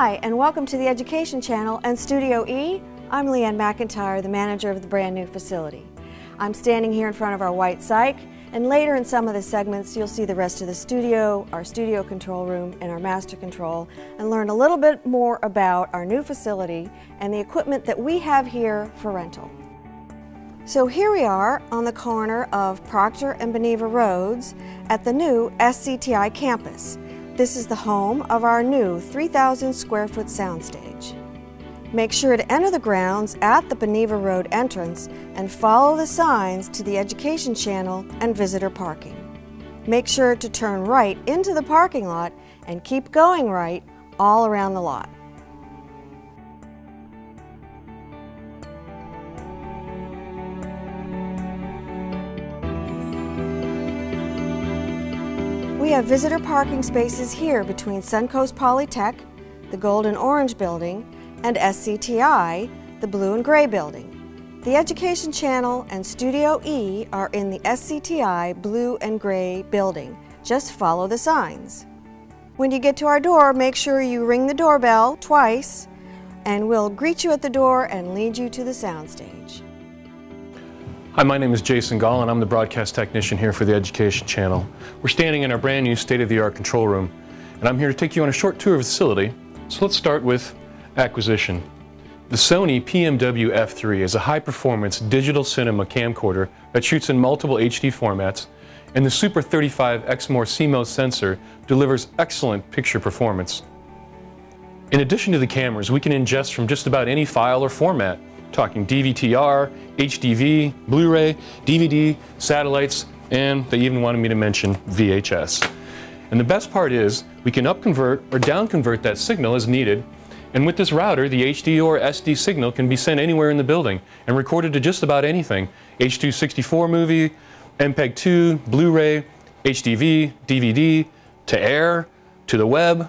Hi, and welcome to the Education Channel and Studio E. I'm Leanne McIntyre, the manager of the brand new facility. I'm standing here in front of our white psych, and later in some of the segments you'll see the rest of the studio, our studio control room, and our master control, and learn a little bit more about our new facility and the equipment that we have here for rental. So here we are on the corner of Proctor and Beneva Roads at the new SCTI campus. This is the home of our new 3,000 square foot soundstage. Make sure to enter the grounds at the Beneva Road entrance and follow the signs to the Education Channel and visitor parking. Make sure to turn right into the parking lot and keep going right all around the lot. We have visitor parking spaces here between Suncoast Polytech, the Gold and Orange building, and SCTI, the Blue and Gray building. The Education Channel and Studio E are in the SCTI Blue and Gray building. Just follow the signs. When you get to our door, make sure you ring the doorbell twice, and we'll greet you at the door and lead you to the soundstage. Hi, my name is Jason Gall, and I'm the broadcast technician here for the Education Channel. We're standing in our brand new state-of-the-art control room, and I'm here to take you on a short tour of the facility. So let's start with acquisition. The Sony PMW F3 is a high-performance digital cinema camcorder that shoots in multiple HD formats, and the Super 35 Exmor CMOS sensor delivers excellent picture performance. In addition to the cameras, we can ingest from just about any file or format, talking DVTR, HDV, Blu-ray, DVD, satellites, and they even wanted me to mention VHS. And the best part is we can upconvert or downconvert that signal as needed, and with this router the HD or SD signal can be sent anywhere in the building and recorded to just about anything: H.264 movie, MPEG-2, Blu-ray, HDV, DVD, to air, to the web,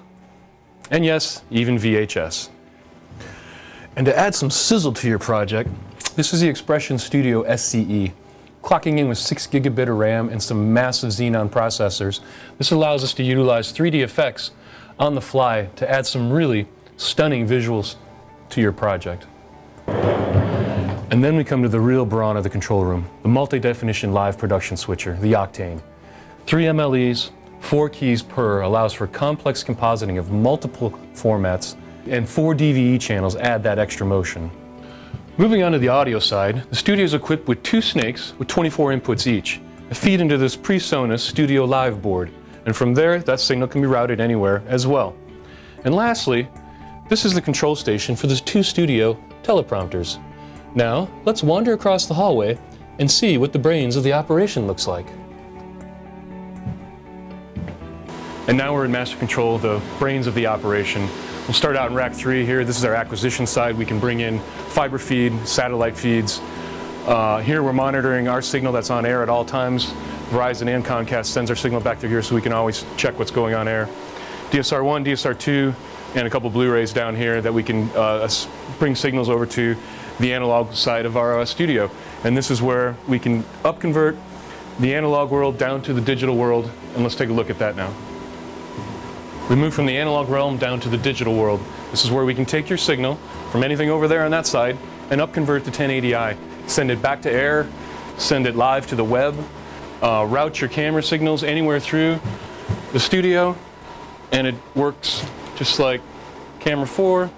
and yes, even VHS. And to add some sizzle to your project, this is the Expression Studio SCE. Clocking in with 6 gigabit of RAM and some massive Xenon processors, this allows us to utilize 3D effects on the fly to add some really stunning visuals to your project. And then we come to the real brawn of the control room, the multi-definition live production switcher, the Octane. 3 MLEs, 4 keys per, allows for complex compositing of multiple formats, and 4 DVE channels add that extra motion. Moving on to the audio side, the studio is equipped with 2 snakes with 24 inputs each, that feed into this PreSonus Studio Live board, and from there that signal can be routed anywhere as well. And lastly, this is the control station for the 2 studio teleprompters. Now let's wander across the hallway and see what the brains of the operation looks like. And now we're in master control, the brains of the operation. We'll start out in rack 3 here. This is our acquisition side. We can bring in fiber feed, satellite feeds. Here we're monitoring our signal that's on air at all times. Verizon and Comcast sends our signal back through here so we can always check what's going on air. DSR1, DSR2, and a couple Blu-rays down here that we can bring signals over to the analog side of our studio. And this is where we can upconvert the analog world down to the digital world. And let's take a look at that now. We move from the analog realm down to the digital world. This is where we can take your signal from anything over there on that side and upconvert to 1080i. Send it back to air, send it live to the web, route your camera signals anywhere through the studio, and it works just like camera 4.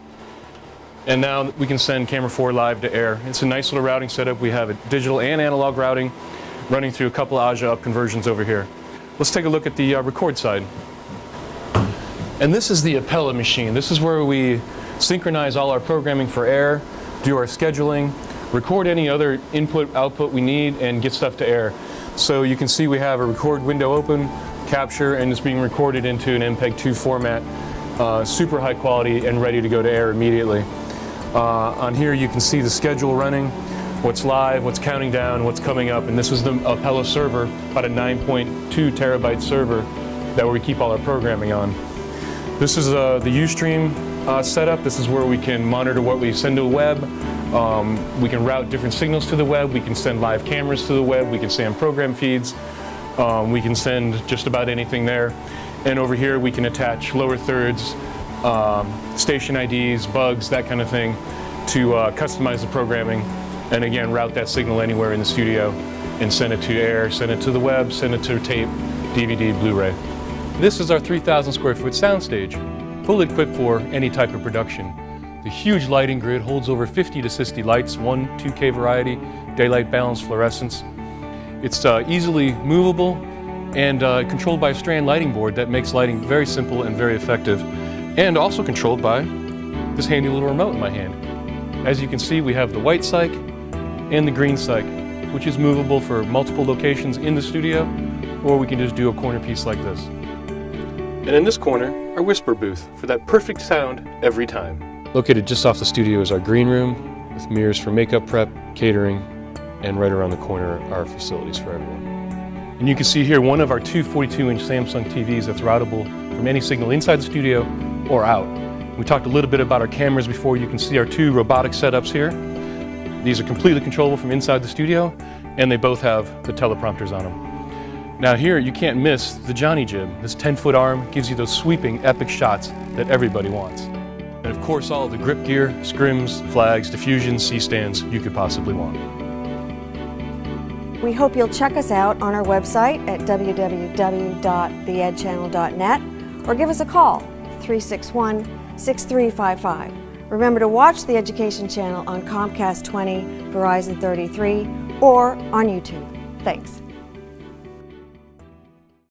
And now we can send camera 4 live to air. It's a nice little routing setup. We have a digital and analog routing running through a couple of AJA upconversions over here. Let's take a look at the record side. And this is the Appella machine. This is where we synchronize all our programming for air, do our scheduling, record any other input, output we need, and get stuff to air. So you can see we have a record window open, capture, and it's being recorded into an MPEG-2 format, super high quality and ready to go to air immediately. On here you can see the schedule running, what's live, what's counting down, what's coming up, and this is the Appella server, about a 9.2 terabyte server that we keep all our programming on. This is the Ustream setup. This is where we can monitor what we send to the web. We can route different signals to the web. We can send live cameras to the web. We can send program feeds. We can send just about anything there. And over here we can attach lower thirds, station IDs, bugs, that kind of thing, to customize the programming, and again, route that signal anywhere in the studio and send it to air, send it to the web, send it to tape, DVD, Blu-ray. This is our 3,000 square foot soundstage, fully equipped for any type of production. The huge lighting grid holds over 50 to 60 lights, 1 2K variety, daylight balance, fluorescence. It's easily movable and controlled by a strand lighting board that makes lighting very simple and very effective, and also controlled by this handy little remote in my hand. As you can see, we have the white cyc and the green cyc, which is movable for multiple locations in the studio, or we can just do a corner piece like this. And in this corner, our whisper booth for that perfect sound every time. Located just off the studio is our green room with mirrors for makeup prep, catering, and right around the corner are our facilities for everyone. And you can see here one of our two 42-inch Samsung TVs that's routable from any signal inside the studio or out. We talked a little bit about our cameras before. You can see our two robotic setups here. These are completely controllable from inside the studio, and they both have the teleprompters on them. Now here, you can't miss the Johnny Jib. This 10-foot arm gives you those sweeping, epic shots that everybody wants. And of course, all of the grip gear, scrims, flags, diffusions, C-stands you could possibly want. We hope you'll check us out on our website at www.theedchannel.net or give us a call, 361-6355. Remember to watch the Education Channel on Comcast 20, Verizon 33, or on YouTube. Thanks.